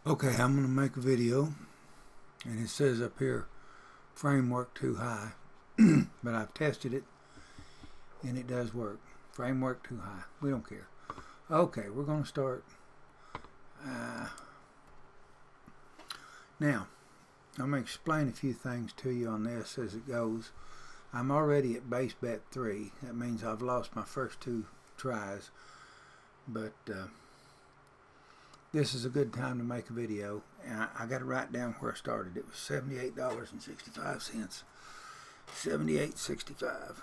Okay, I'm going to make a video, and it says up here, framework too high, but I've tested it, and it does work. Framework too high. We don't care. Okay, we're going to start. Now, I'm going to explain a few things to you on this as it goes. I'm already at base bet 3. That means I've lost my first 2 tries, but this is a good time to make a video, and I got to write down where I started. It was $78.65. $78.65,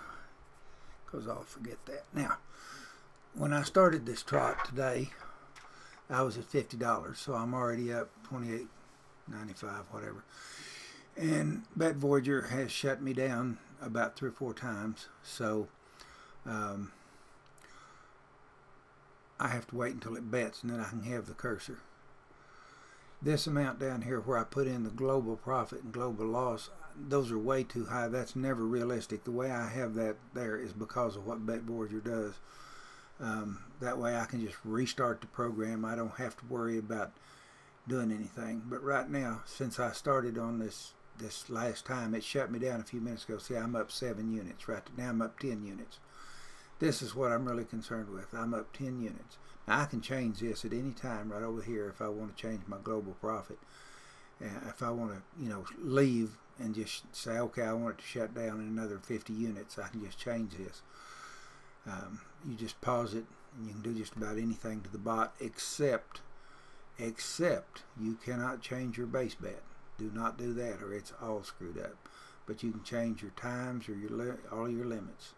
because I'll forget that. Now, when I started this trot today, I was at $50, so I'm already up $28.95, whatever. And Bet Voyager has shut me down about 3 or 4 times, so I have to wait until it bets, and then I can have the cursor. This amount down here where I put in the global profit and global loss, those are way too high. That's never realistic. The way I have that there is because of what Bet Voyager does. That way I can just restart the program. I don't have to worry about doing anything. But right now, since I started on this last time, it shut me down a few minutes ago. See, I'm up 7 units. Right now I'm up 10 units. This is what I'm really concerned with. I'm up 10 units. Now I can change this at any time right over here if I want to change my global profit. If I want to, leave and just say, okay, I want it to shut down in another 50 units, I can just change this. You just pause it, and you can do just about anything to the bot except you cannot change your base bet. Do not do that, or it's all screwed up. But you can change your times or all your limits.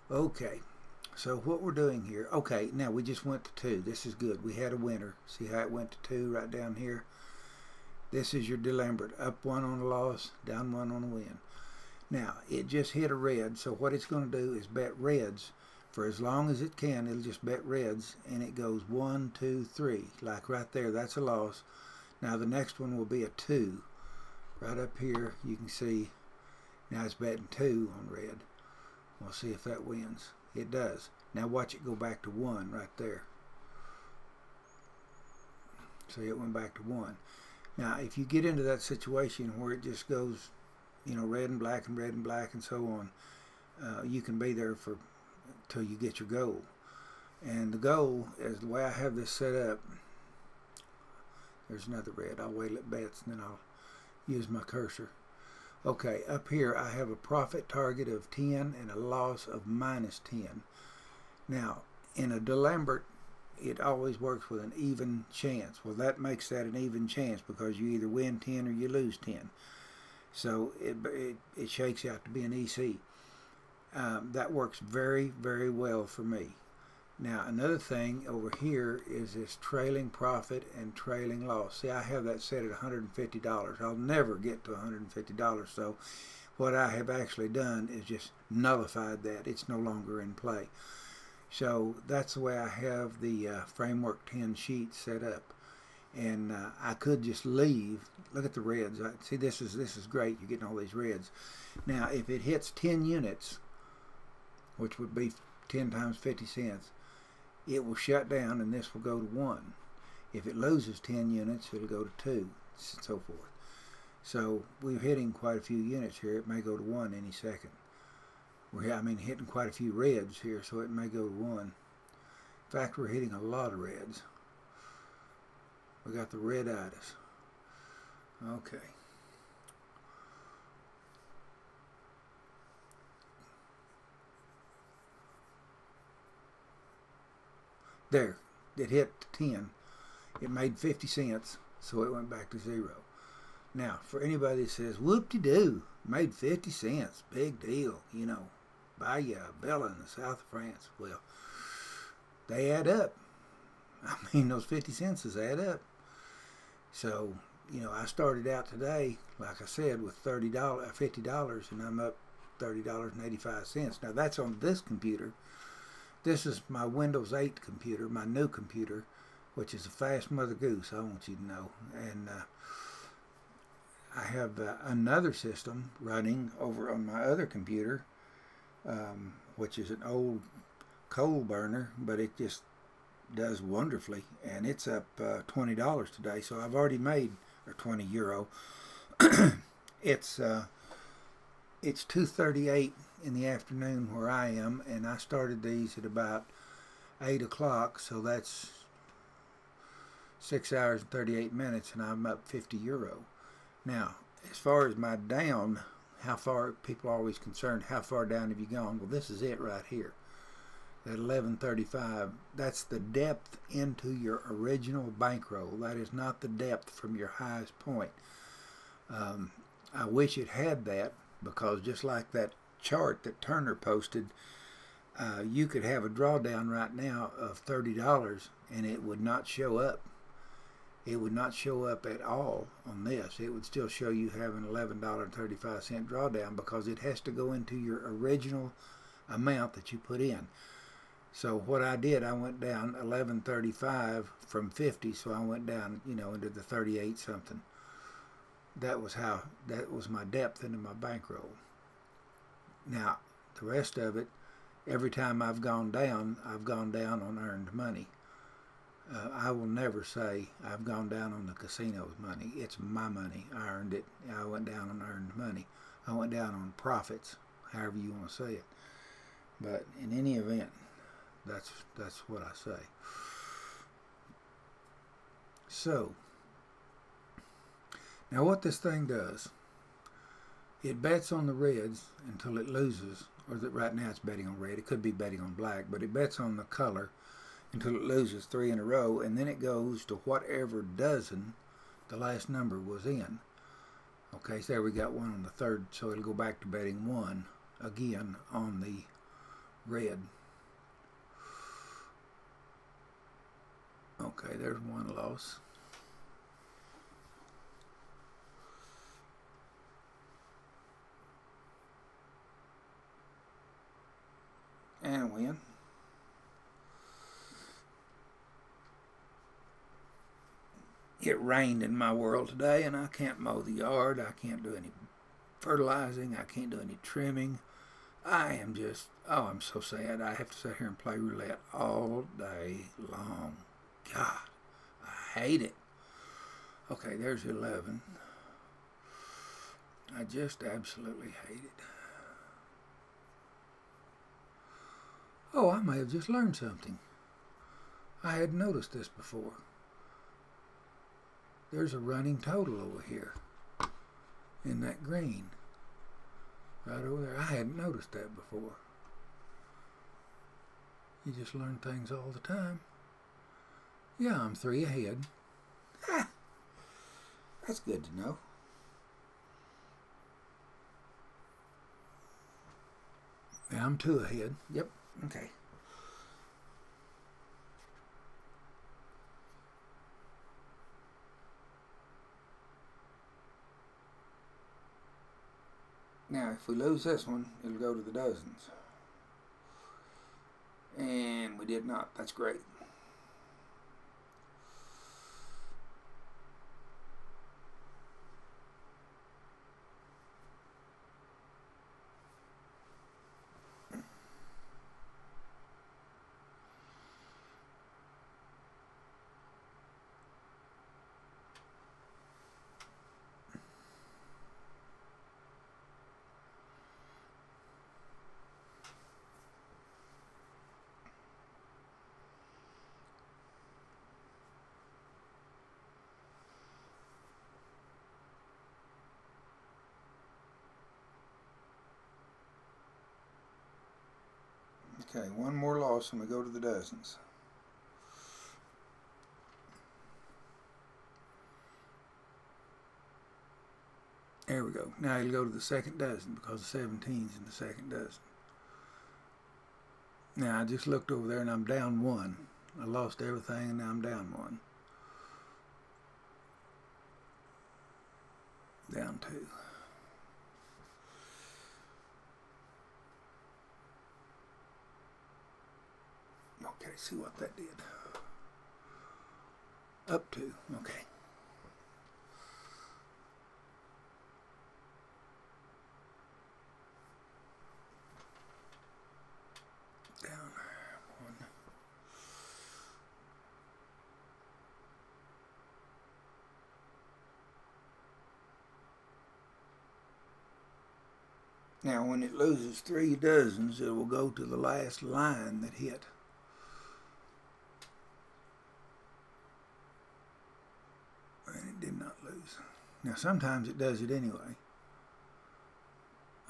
Okay, so what we're doing here, okay, now we just went to 2. This is good. We had a winner. See how it went to 2 right down here? This is your DeLambert. Up 1 on a loss, down 1 on a win. Now, it just hit a red, so what it's going to do is bet reds. For as long as it can, it'll just bet reds, and it goes 1, 2, 3. Like right there, that's a loss. Now the next one will be a 2. Right up here, you can see, now it's betting 2 on red. We'll see if that wins. It does. Now watch it go back to 1 right there. See, it went back to 1. Now, if you get into that situation where it just goes, red and black and red and black and so on, you can be there till you get your goal. And the goal is the way I have this set up. There's another red. I'll wait till it bets, and then I'll use my cursor. Okay, up here I have a profit target of 10 and a loss of -10. Now, in a DeLambert, it always works with an even chance. Well, that makes that an even chance because you either win 10 or you lose 10. So it shakes out to be an EC. That works very, very well for me. Now, another thing over here is this trailing profit and trailing loss. See, I have that set at $150. I'll never get to $150, so what I have actually done is just nullified that. It's no longer in play. So that's the way I have the Framework 10 sheet set up. And I could just leave. Look at the reds. See, this is great. You're getting all these reds. Now, if it hits 10 units, which would be 10 times 50 cents, it will shut down and this will go to 1. If it loses 10 units, it'll go to 2, and so forth. So we're hitting quite a few units here. It may go to 1 any second. We're hitting quite a few reds here, so it may go to 1. In fact, we're hitting a lot of reds. We got the red-itis. Okay. There, it hit 10. It made 50 cents, so it went back to 0. Now, for anybody that says, whoop-de-doo, made 50 cents, big deal, buy you a Bella in the south of France. Well, they add up. Those 50 cents add up. So, I started out today, like I said, with $50, and I'm up $30.85. Now, that's on this computer. This is my Windows 8 computer, my new computer, which is a fast mother goose, I want you to know. And I have another system running over on my other computer, which is an old coal burner, but it just does wonderfully, and it's up $20 today. So I've already made, or €20. It's 2:38 in the afternoon where I am, and I started these at about 8 o'clock. So that's 6 hours and 38 minutes, and I'm up €50. Now, as far as my down, how far, people are always concerned, how far down have you gone? Well, this is it right here. At 11:35, that's the depth into your original bankroll. That is not the depth from your highest point. I wish it had that, because just like that chart that Turner posted, you could have a drawdown right now of $30 and it would not show up. It would not show up at all on this. It would still show you having $11.35 drawdown, because it has to go into your original amount that you put in. So what I did, I went down 11.35 from 50, so I went down, into the 38 something. That was my depth into my bankroll. Now, the rest of it, every time I've gone down on earned money. I will never say I've gone down on the casino's money. It's my money. I earned it. I went down on earned money. I went down on profits, however you want to say it. But in any event, that's what I say. So, now what this thing does, it bets on the reds until it loses, or that right now it's betting on red. It could be betting on black, but it bets on the color until it loses 3 in a row, and then it goes to whatever dozen the last number was in. Okay, so there we got 1 on the third, so it'll go back to betting 1 again on the red. Okay, there's 1 loss. And a win. It rained in my world today, and I can't mow the yard. I can't do any fertilizing. I can't do any trimming. I am just, I'm so sad. I have to sit here and play roulette all day long. God, I hate it. Okay, there's 11. I just absolutely hate it. Oh, I may have just learned something. I hadn't noticed this before. There's a running total over here in that green. Right over there. I hadn't noticed that before. You just learn things all the time. Yeah, I'm 3 ahead. Ha! That's good to know. Yeah, I'm 2 ahead. Yep. Okay. Now, if we lose this one, it'll go to the dozens. And we did not. That's great. Okay, 1 more loss and we go to the dozens. There we go. Now it'll go to the second dozen, because the 17's in the second dozen. Now I just looked over there and I'm down 1. I lost everything and now I'm down 1. Down 2. Okay, see what that did. Up 2. Okay. Down 1. Now, when it loses 3 dozens, it will go to the last line that hit. And it did not lose. Now, sometimes it does it anyway.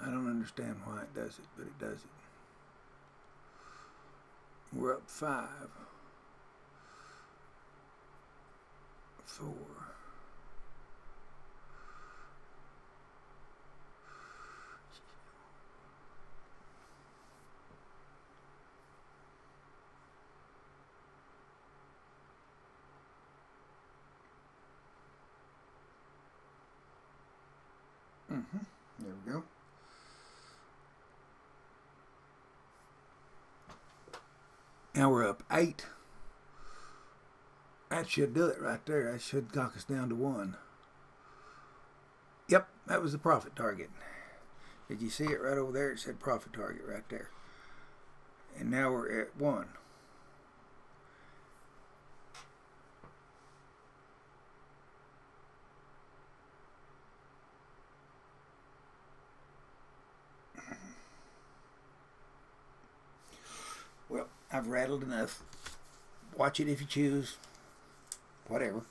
I don't understand why it does it, but it does it. We're up 5, 4. There we go. Now we're up 8. That should do it right there. That should knock us down to 1. Yep, that was the profit target. Did you see it right over there? It said profit target right there. And now we're at 1. Well, I've rattled enough. Watch it if you choose. Whatever.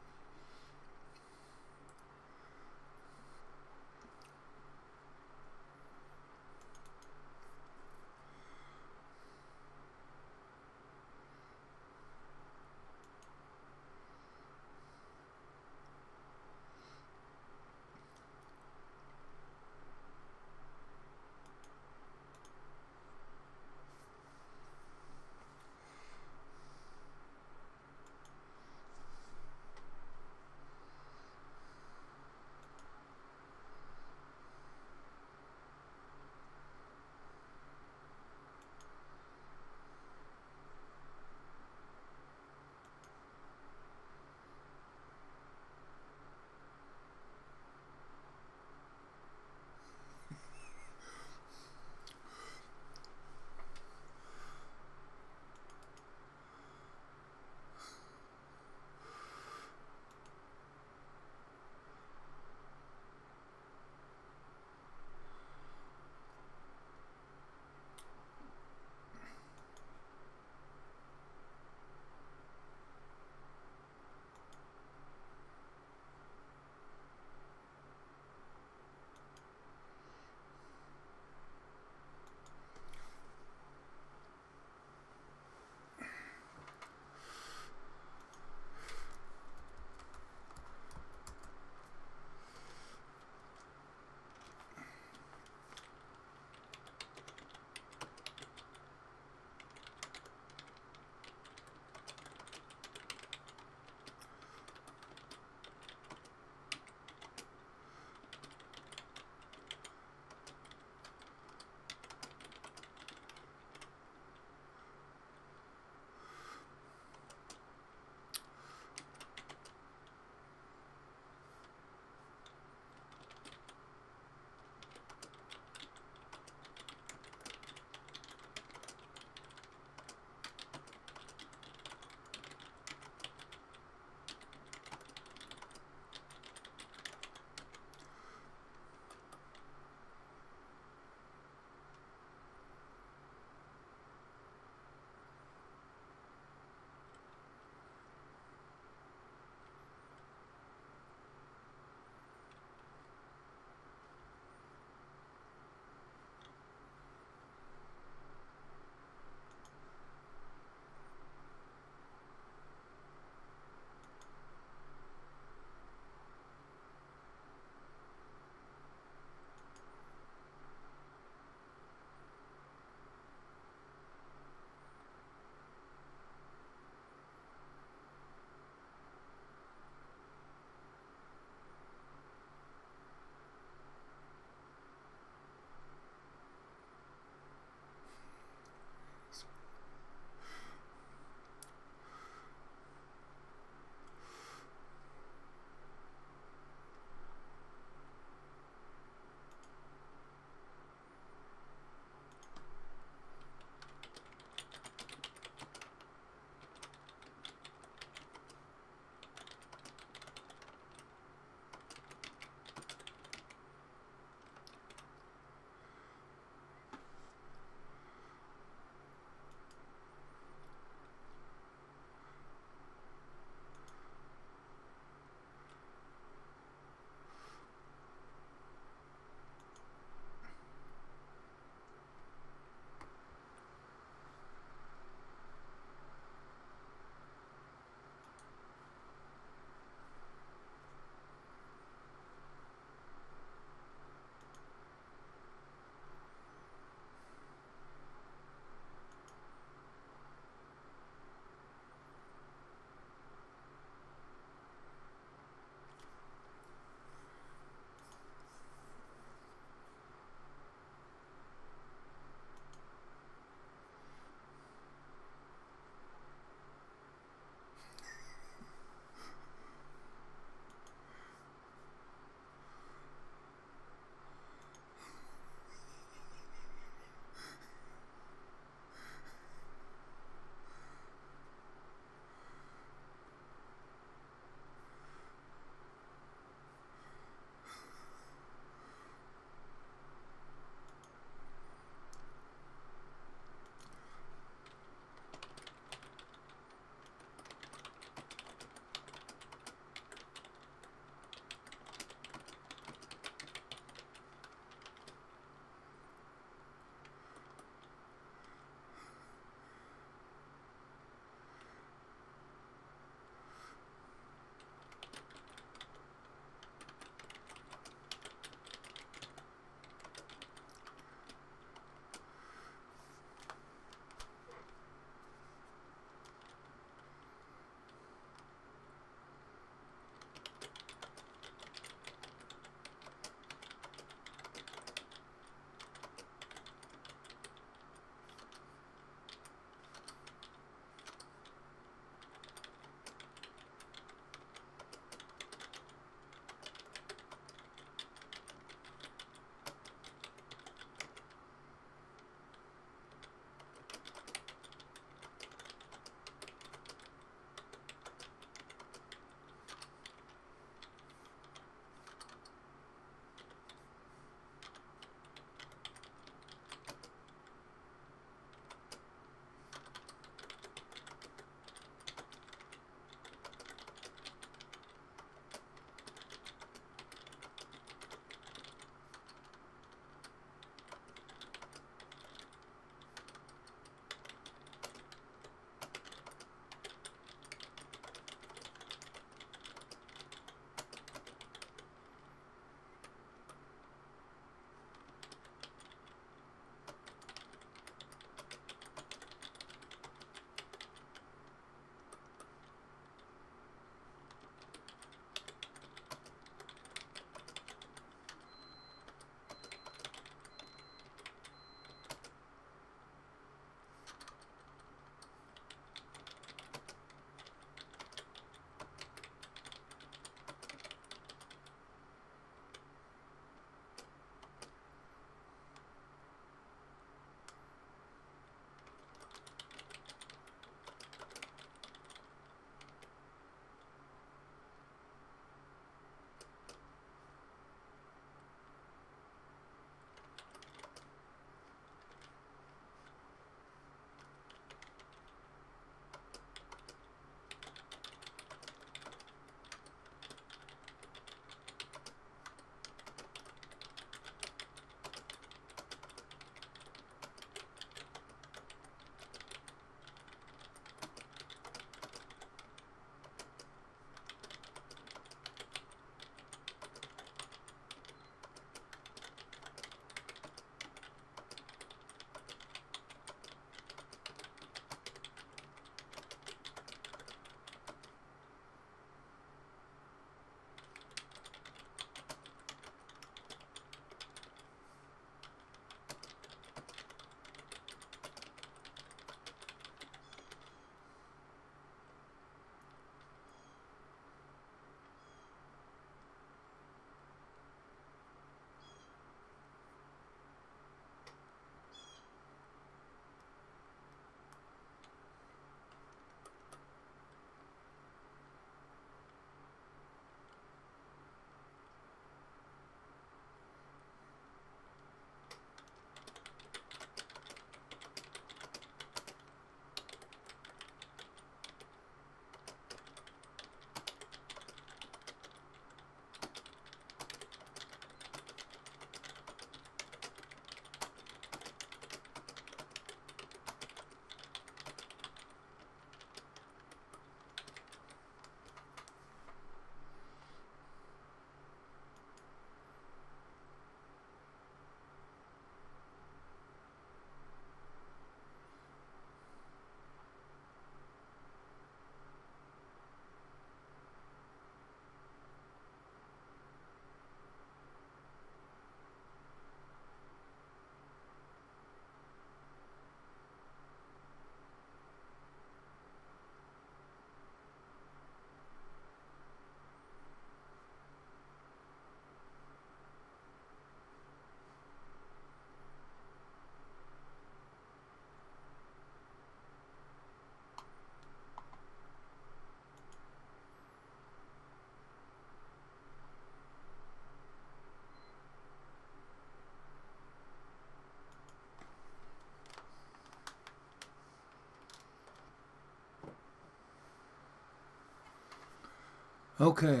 Okay,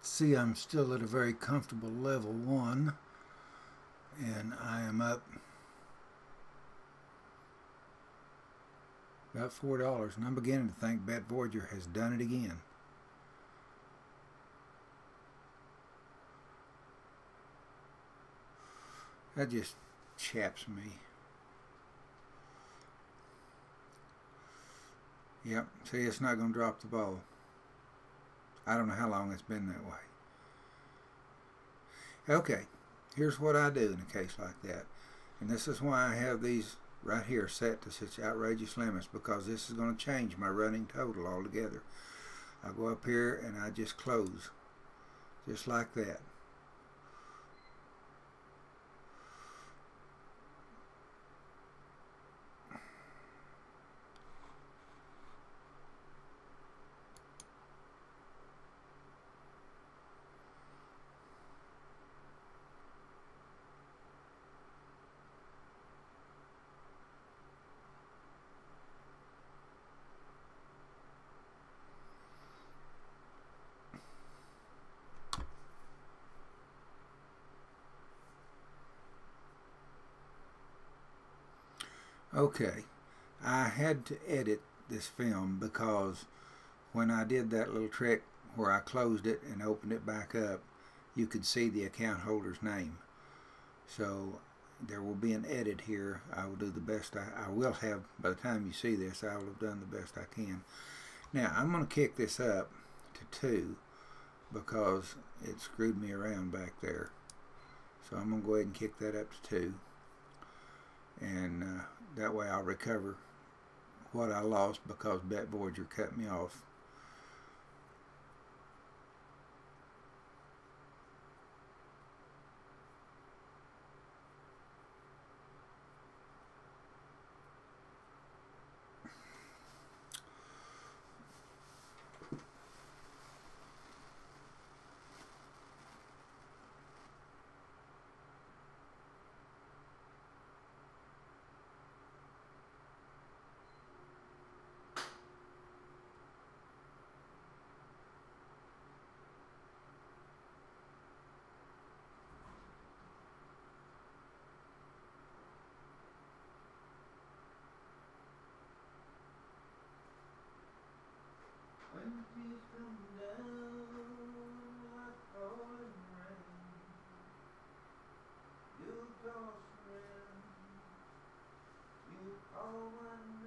see I'm still at a very comfortable level 1, and I am up about $4, and I'm beginning to think Bet Voyager has done it again. That just chaps me. Yep, see, it's not going to drop the ball. I don't know how long it's been that way. Okay, here's what I do in a case like that. And this is why I have these right here set to such outrageous limits, because this is going to change my running total altogether. I go up here and I just close, just like that. Okay, I had to edit this film because when I did that little trick where I closed it and opened it back up, you could see the account holder's name. So there will be an edit here. I will do the best I will have, by the time you see this, I will have done the best I can. Now I'm going to kick this up to 2 because it screwed me around back there. So I'm going to go ahead and kick that up to 2. And that way I'll recover what I lost because Bet Voyager cut me off. When tears come down like falling rain, you'll toss around, you'll call my name.